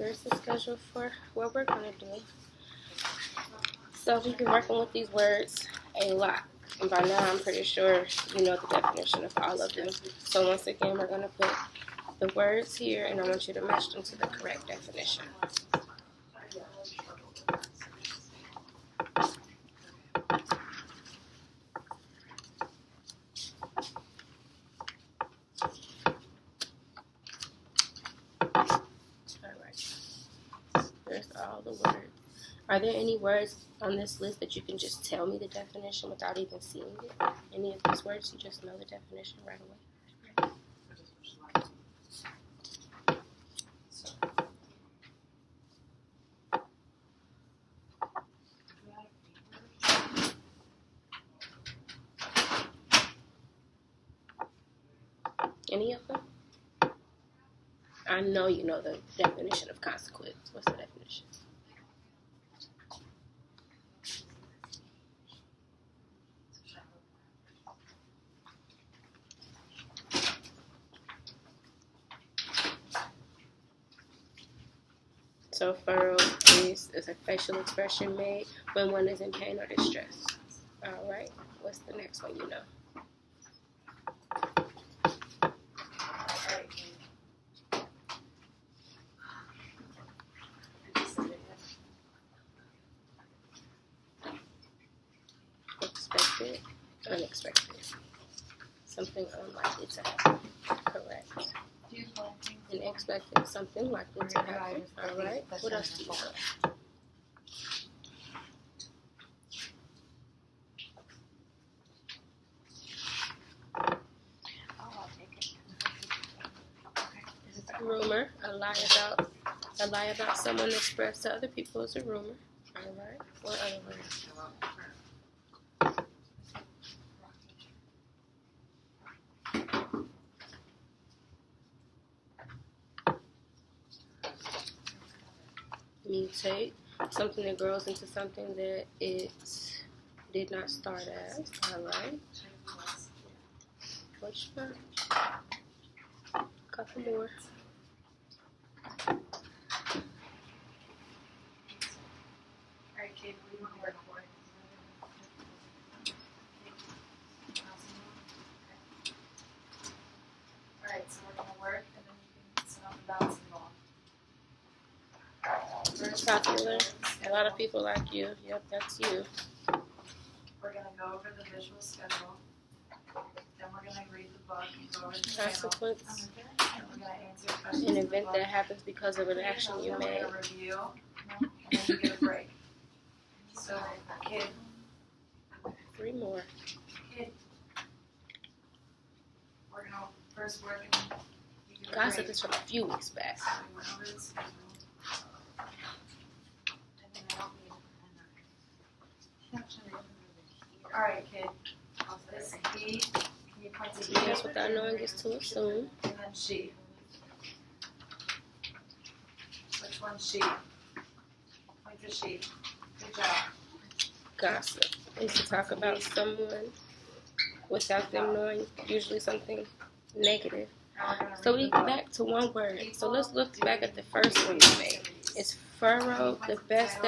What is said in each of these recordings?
Here's the schedule for what we're going to do. So we've been working with these words a lot. And by now I'm pretty sure you know the definition of all of them. So once again, we're going to put the words here, and I want you to match them to the correct definition. There's all the words. Are there any words on this list that you can just tell me the definition without even seeing it? Any of these words you just know the definition right away? Any of them? I know you know the definition of consequence. What's the definition? So furrow is a facial expression made when one is in pain or distress. All right. What's the next one you know? Expected, unexpected. Something unlikely to happen. Correct. And expected, something likely to happen. All right. What else do you know? Rumor, a lie about someone expressed to other people is a rumor. All right. What other words? Mutate, something that grows into something that it did not start as. All right. Which one? Couple more. Alright, Kate, what do you want to work for? Alright, so we're going to work, and then you can set up the balancing ball. Popular. A lot of people like you. Yep, that's you. We're going to go over the visual schedule. Then we're going to read the book and go over the Consequence. And we're going to answer questions. An event that happens because of an action you made. We're going to review, and then you get a break. So, kid. 3 more. Kid. We're going to first work and you get a Gossip break. is from a few weeks back. So we went over the schedule. Alright, kid. This he. Can you point to he? Yes, without knowing is to assume. And then she. Which one's she? Point to she. Good job. Gossip is to talk about someone without them knowing, usually something negative. Now we're gonna So read we the book. back to one word. So let's look back at the first one you made. Is furrow the best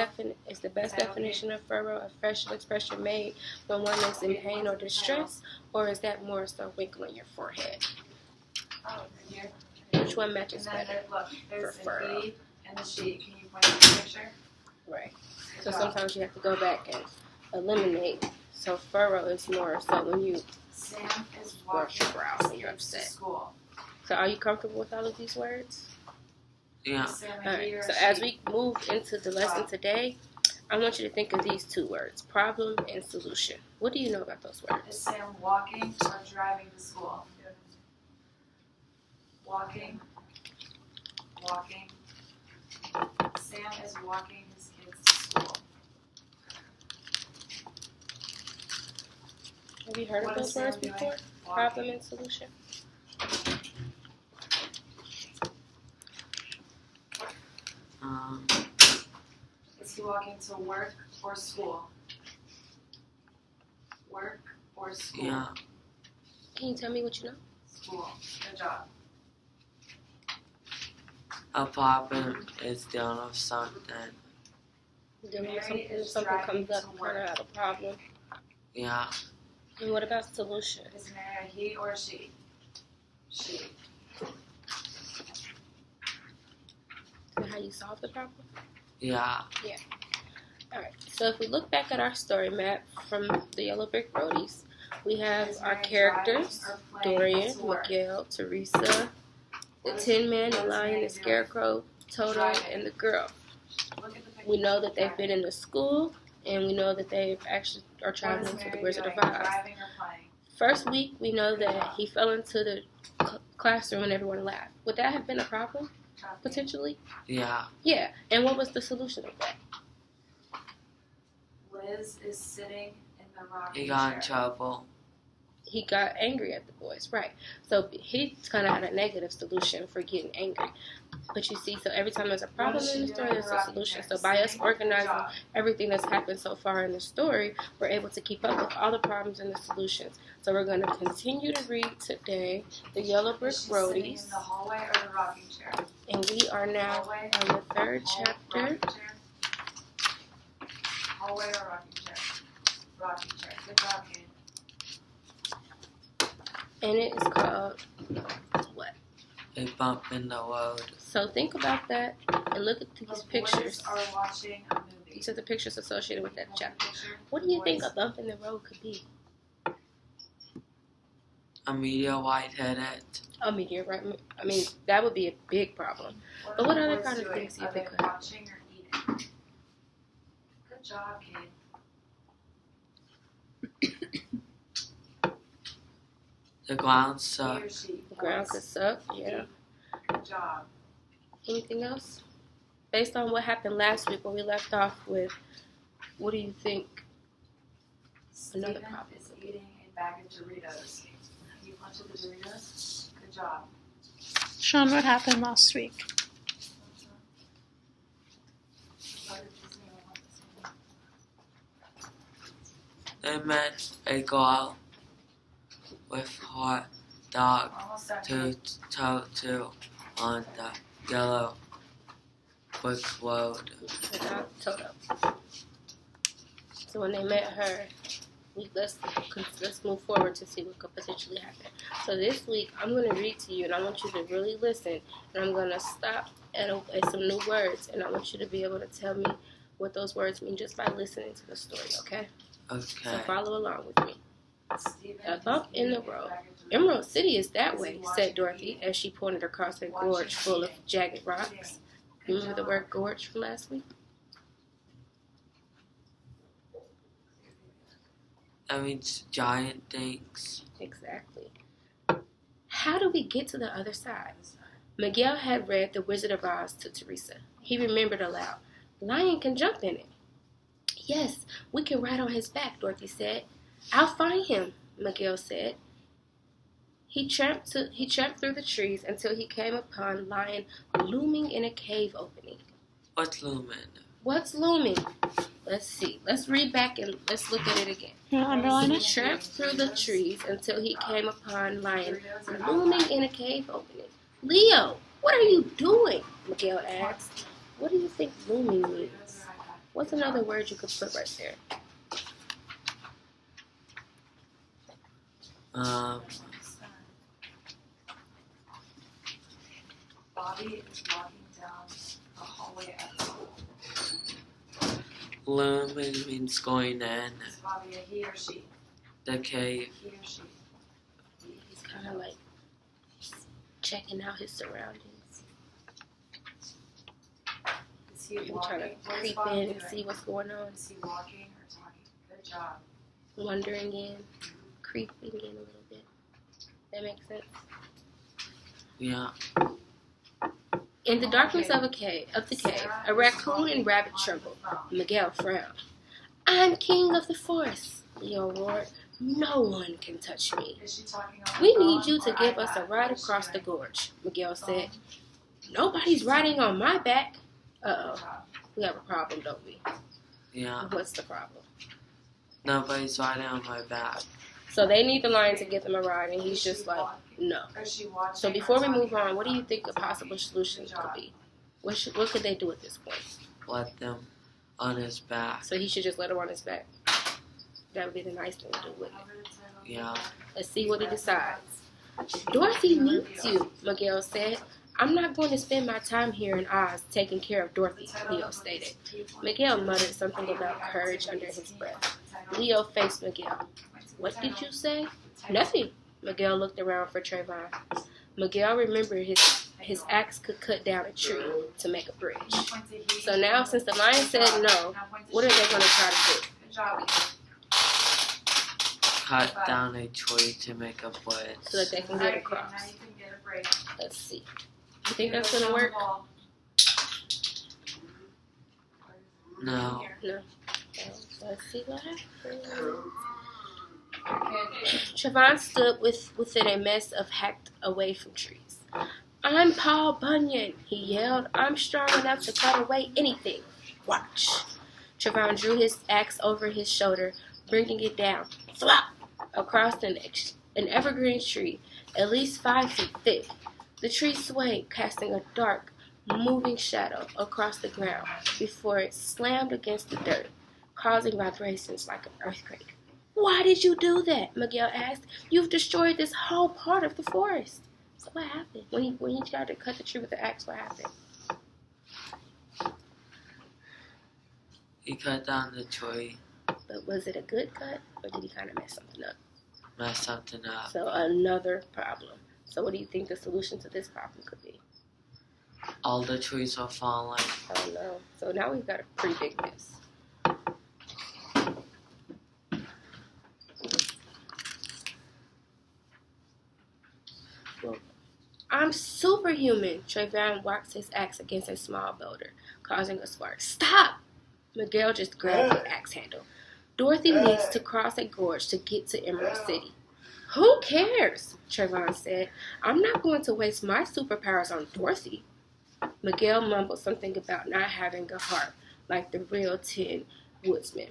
definition of furrow a facial expression made when one is in pain or distress, or is that more so wrinkle in your forehead? Oh, here. Which one matches And then better? look, there's for the furrow? he and the she. Can you point to the picture? Right. So sometimes you have to go back and eliminate. So furrow is more so when you Sam is wash walking your brows when you're to upset. school. So are you comfortable with all of these words? Yeah. Sam All a right. he or So a as she? we move into the lesson today, I want you to think of these 2 words: problem and solution. What do you know about those Is words? Sam walking or driving to school? Walking. Walking. Sam is walking his kids to school. Have you heard What of is those words Sam doing? before? Problem and solution. Is he walking to work or school? Work or school? Yeah. Can you tell me what you know? School. Good job. a problem is dealing with something. Dealing with something, if something comes up, you kind of have a problem. Yeah. And what about solution? Is Mary a he or a she? She. And how you solve the problem? Yeah. Alright, so if we look back at our story map from the Yellow Brick Roadies, we have our characters, Dorian, Miguel, Teresa, the Tin Man, the Lion, the Scarecrow, Toto, and the girl. Look at the picture. We know that they've been in the school, and we know that they actually are traveling to the Wizard of Oz. Driving or playing? First week, we know that he fell into the classroom and everyone laughed. Would that have been a problem, potentially? Yeah. Yeah, and what was the solution of that? Liz is sitting in the rocking He got in chair. trouble. He got angry at the boys, right? So he kind of had a negative solution for getting angry. But you see, so every time there's a problem in the story, there's a solution. So by us organizing everything that's happened so far in the story, we're able to keep up with all the problems and the solutions. So we're going to continue to read today the Yellow Brick Is she sitting in Roadies, the hallway or the rocking chair? and we are now Hallway, on the third chapter. Rocking chair? Hallway or rocking chair? Rocking chair. Good job, kid. And it is called what? A bump in the road. So think about that and look at these The pictures. boys are watching a movie. These are the pictures associated with that chapter. Picture. What do you think Boys. a bump in the road could be? A meteorite hit it. A meteorite. I mean, that would be a big problem. But what are the other boys kind of doing? things do you Are think they could happen? watching or eating? Good job, kid. The ground He sucked. or she. The ground could suck. Yeah. Good job. Anything else? Based on what happened last week when we left off with, what do you think? Another Steven problem. is eating a bag of Doritos. Have you planted the Doritos? Good job. Sean, what happened last week? They met a girl with hot dog Almost done. to tow to on the yellow brick road. Without Toto. So when they met her, let's move forward to see what could potentially happen. So this week, I'm going to read to you, and I want you to really listen. And I'm going to stop at some new words, and I want you to be able to tell me what those words mean just by listening to the story, okay? So Okay. follow along with me. Steven A bump is in the eating a road. bag of Doritos. Emerald City is that way, said Dorothy as she pointed across a gorge full of jagged rocks. You remember the word gorge from last week? That means giant things. Exactly. How do we get to the other side? Miguel had read The Wizard of Oz to Teresa. He remembered aloud. Lion can jump in it. Yes, we can ride on his back, Dorothy said. I'll find him, Miguel said. He tramped through the trees until he came upon Lion looming in a cave opening. What's looming? What's looming? Let's see. Let's read back and let's look at it again. You want to underline He it? tramped through the trees until he came upon Lion looming in a cave opening. Leo, what are you doing? Miguel asked. What do you think looming means? What's another word you could put right there? Bobby is walking down the hallway at school. Looming means going in Is Bobby a he or she? the cave. He or she? He's kind of like checking out his surroundings. Is he Maybe walking? trying to What is creep Bobby in and doing? see what's going on. Is he walking or talking? Good job. Wandering in, creeping in a little bit. That makes sense. Yeah. In the darkness of the cave, a raccoon and rabbit trembled. Miguel frowned. I'm king of the forest, Leo roared. No one can touch me. Is she talking on We the need phone you to or give us a iPad? ride What is she across the doing? gorge, Miguel said. Nobody's riding on my back. Uh-oh. Good job. We have a problem, don't we? Yeah. What's the problem? Nobody's riding on my back. So they need the lion to give them a ride, and he's just like, no. Is she watching So or before we talking move on, on what the do you phone? think a possible solution Good could job. be? What could they do at this point? Let them on his back. So he should just let her on his back. That would be the nice thing to do, wouldn't it? Yeah. Let's see what he decides. Dorothy needs you, Miguel said. I'm not going to spend my time here in Oz taking care of Dorothy, Leo stated. Miguel muttered something about courage under his breath. Leo faced Miguel. What did you say? Nothing. Miguel looked around for Trayvon. Miguel remembered his axe could cut down a tree to make a bridge. So now, since the lion said no, what are they going to try to do? Good job. Cut down a tree to make a bridge. So that they can get across. Now you can get a break. Let's see. You think that's going to work? No. No. Let's see what happens. Trayvon stood within a mess of hacked away from trees. I'm Paul Bunyan, he yelled. I'm strong enough to cut away anything. Watch. Trayvon drew his axe over his shoulder, bringing it down, flop, across an evergreen tree, at least 5 feet thick. The tree swayed, casting a dark, moving shadow across the ground before it slammed against the dirt, causing vibrations like an earthquake. Why did you do that? Miguel asked. You've destroyed this whole part of the forest. So what happened? When he tried to cut the tree with the axe, what happened? He cut down the tree. But was it a good cut, or did he kind of mess something up? Mess something up. So another problem. So what do you think the solution to this problem could be? All the trees are falling. I don't know. So now we've got a pretty big mess. I'm superhuman. Trayvon whacked his axe against a small boulder, causing a spark. Stop! Miguel just grabbed the axe handle. Dorothy needs to cross a gorge to get to Emerald City. Who cares? Trayvon said. I'm not going to waste my superpowers on Dorothy. Miguel mumbled something about not having a heart, like the real Tin Woodsman.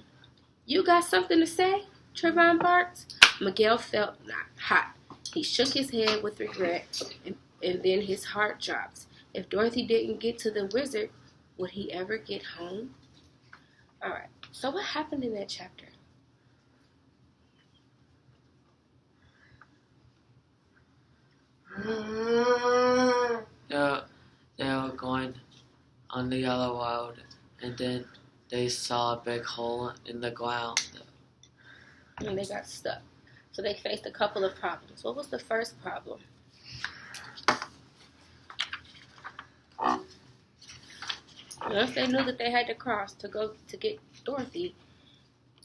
You got something to say? Trayvon barked. Miguel felt hot. He shook his head with regret, and then his heart dropped. If Dorothy didn't get to the wizard, would he ever get home? Alright, so what happened in that chapter? They were going on the yellow road, and then they saw a big hole in the ground. And they got stuck. So they faced a couple of problems. What was the first problem? Once they knew that they had to cross to go to get Dorothy,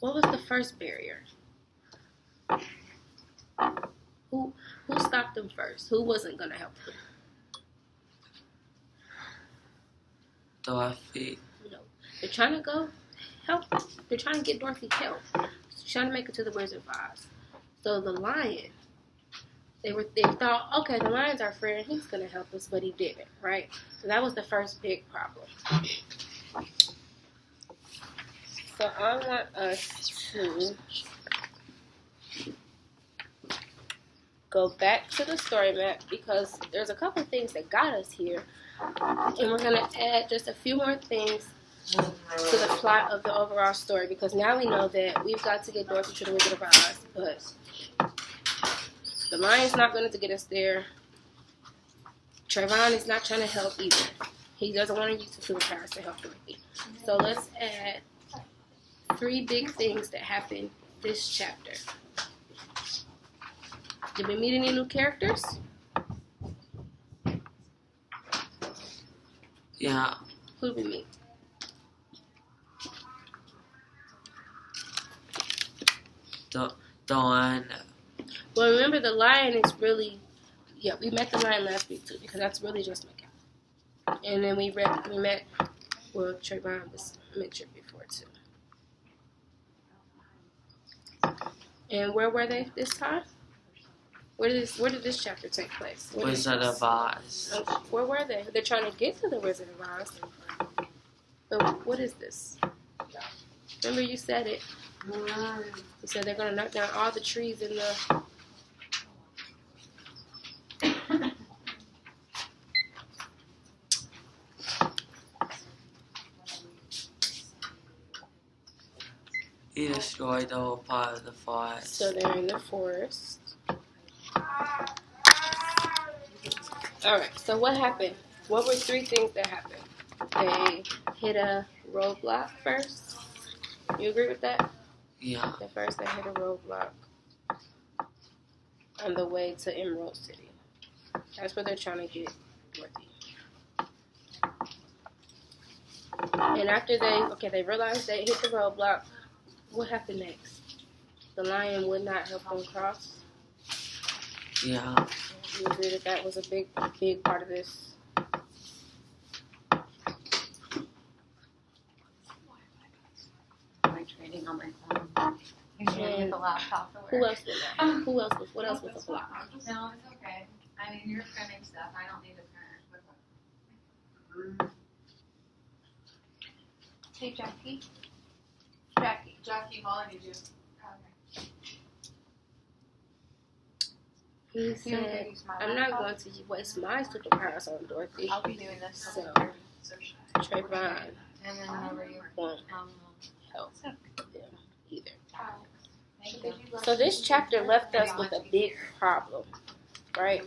what was the first barrier? Who stopped them first? Who wasn't going to help them? Dorothy. No. They're trying to go help. They're trying to get Dorothy help. She's trying to make it to the Wizard of Oz. So the lion, they thought, okay, the lion's our friend. He's going to help us, but he didn't, right? So that was the first big problem. So I want us to go back to the story map because there's a couple things that got us here. And we're going to add just a few more things to the plot of the overall story because now we know that we've got to get Dorothy to the Wizard of Oz, but the lion's not going to get us there. Trayvon is not trying to help either. He doesn't want to use the superpowers to help Dorothy. So let's add 3 big things that happened this chapter. Did we meet any new characters? Yeah. Who did we meet? The lion. Well, remember the lion is really, we met the lion last week too because that's really just Miguel. And then we met, well, Trayvon was mentioned before too. And where were they this time? Where did this chapter take place? Wizard of Oz. Where were they? They're trying to get to the Wizard of Oz. But what is this? Remember you said it. You said they're going to knock down all the trees in the... He destroyed the whole part of the forest. So they're in the forest. Alright, so what happened? What were 3 things that happened? They hit a roadblock first. You agree with that? Yeah. The first they hit a roadblock on the way to Emerald City. That's where they're trying to get Dorothy. And after they realized they hit the roadblock, what happened next? The lion would not help them cross. Yeah. You agree that that was a big part of this? I'm trading on my phone. Usually with the laptop to Who work. else did that? What else was a block? No, it's okay. I mean, you're printing stuff. I don't need to print. Hey, Jackie. Jackie Molly, did you? He said, use my I'm not laptop? going to waste my superpowers on Dorothy. I'll be doing this. So, Trayvon And then whenever you won't um, help them either. thank you. So this chapter left us with a big problem, right?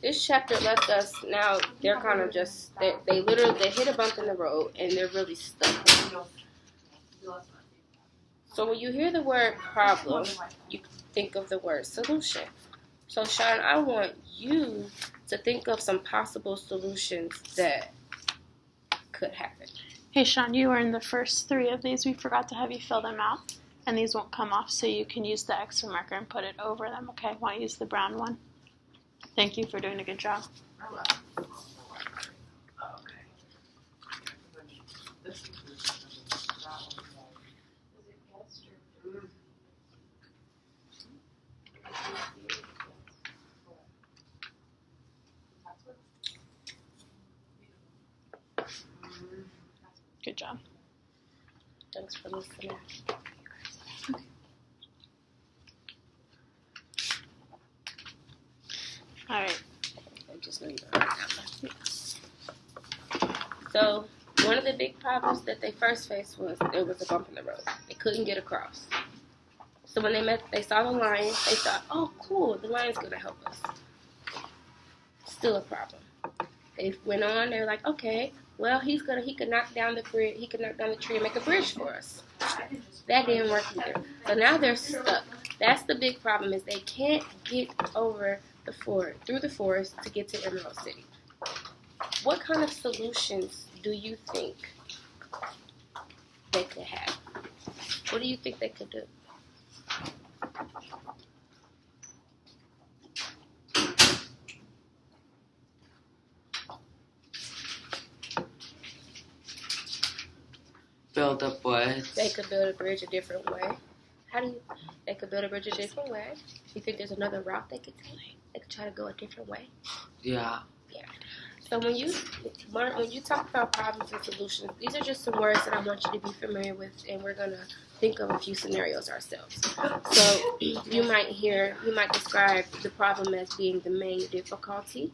This chapter left us, now they're kind of just, they literally, they hit a bump in the road and they're really stuck. So when you hear the word problem, you think of the word solution. So Sean, I want you to think of some possible solutions that could happen. Hey, Sean, you were in the first 3 of these. We forgot to have you fill them out. And these won't come off, so you can use the extra marker and put it over them, okay? Want to use the brown one? Thank you for doing a good job. Good job. Thanks for listening. All right. I just know you don't have that one. So one of the big problems that they first faced was there was a bump in the road. They couldn't get across. So when they saw the lion, they thought, oh, cool, the lion's going to help us. Still a problem. They went on, they were like, okay, well, he could knock down the tree and make a bridge for us. That didn't work either. So now they're stuck. That's the big problem, is they can't get over through the forest to get to Emerald City. What kind of solutions do you think they could have? What do you think they could do? Build a bridge. They could build a bridge a different way. They could build a bridge a different way. You think there's another route they could take? They could try to go a different way. Yeah. So when you talk about problems and solutions, these are just some words that I want you to be familiar with, and we're gonna think of a few scenarios ourselves. So you might describe the problem as being the main difficulty,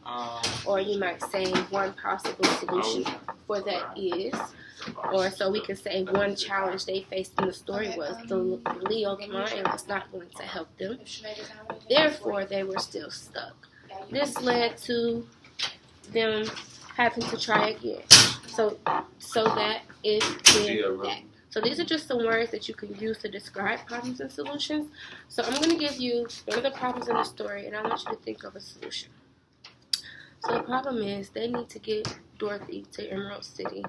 or you might say one possible solution for that is, or so we could say one challenge they faced in the story was Leo the lion was not going to help them. Therefore, they were still stuck. This led to them having to try again. So that if then that. So these are just some words that you can use to describe problems and solutions. So I'm going to give you one of the problems in the story, and I want you to think of a solution. So the problem is they need to get Dorothy to Emerald City,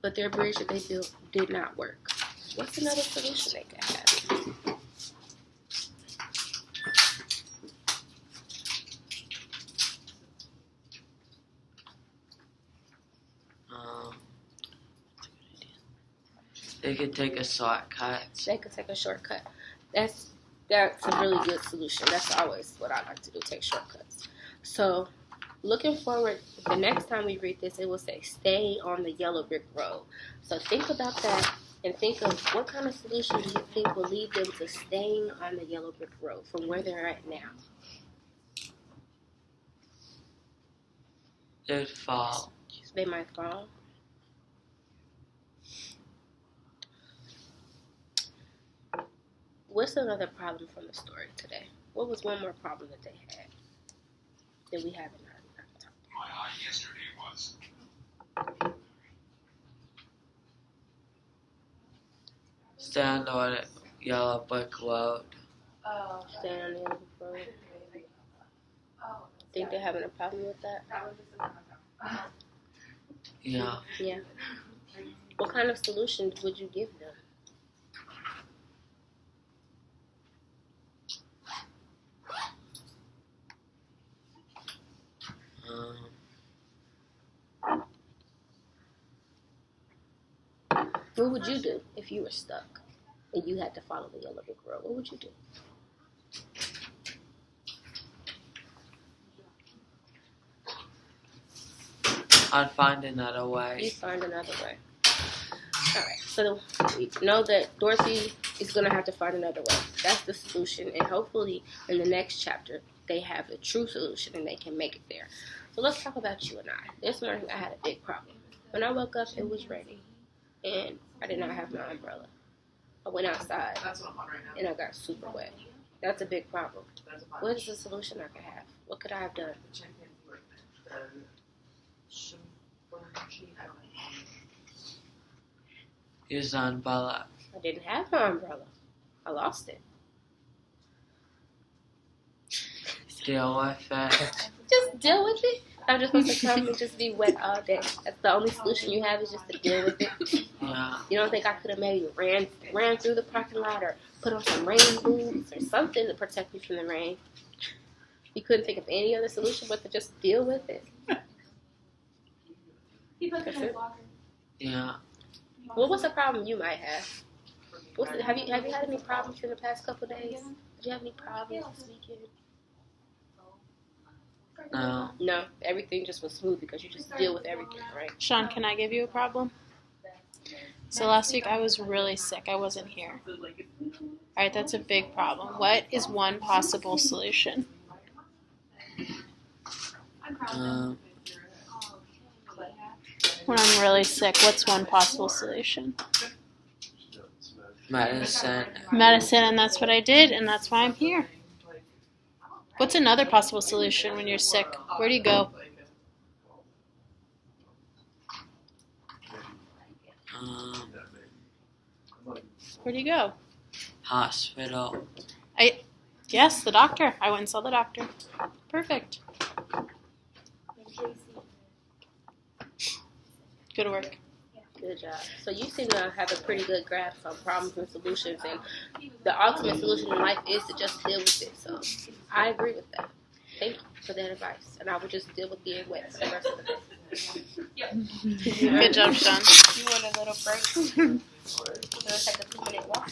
but their bridge that they built did not work. What's another solution they could have? They could take a shortcut. They could take a shortcut. That's a really good solution. That's always what I like to do, take shortcuts. So looking forward, the next time we read this, it will say stay on the yellow brick road. So think about that and think of what kind of solution do you think will lead them to staying on the yellow brick road from where they're at now. They'd fall. They might fall. What's another problem from the story today? What was one more problem that they had that we haven't talked about? My high yesterday was Stand on a yellow brick road. Oh. Staying on the end of the road. Oh. Think they're having a problem with that? Yeah. Yeah. What kind of solution would you give them? What would you do if you were stuck and you had to follow the yellow brick road? What would you do? I'd find another way. You find another way. Alright, so we know that Dorothy is going to have to find another way. That's the solution, and hopefully in the next chapter they have a true solution and they can make it there. So let's talk about you and I. This morning I had a big problem. When I woke up, it was raining, and I did not have my umbrella. I went outside, and I got super wet. That's a big problem. What is the solution I could have? What could I have done? Use the umbrella. I didn't have my umbrella. I lost it. Deal with it. Just deal with it. I'm just supposed to come and just be wet all day. That's the only solution you have is just to deal with it. Yeah. You don't think I could have maybe ran through the parking lot or put on some rain boots or something to protect me from the rain? You couldn't think of any other solution but to just deal with it. That's it. Yeah. What was the problem you might have? Have you had any problems in the past couple of days? Did you have any problems this weekend? No. No, everything just was smooth because you just deal with everything, right? Sean, can I give you a problem? So last week I was really sick. I wasn't here. Alright, that's a big problem. What is one possible solution? When I'm really sick, what's one possible solution? Medicine. Medicine, and that's what I did, and that's why I'm here. What's another possible solution when you're sick? Where do you go? Where do you go? Hospital. Yes, the doctor. I went and saw the doctor. Perfect. Good work. Good job. So you seem to have a pretty good grasp on problems and solutions, and the ultimate solution in life is to just deal with it. So I agree with that. Thank you for that advice, and I will just deal with being wet for the rest of the day. Good job, Sean. You want a little break? We're gonna take a 2-minute walk.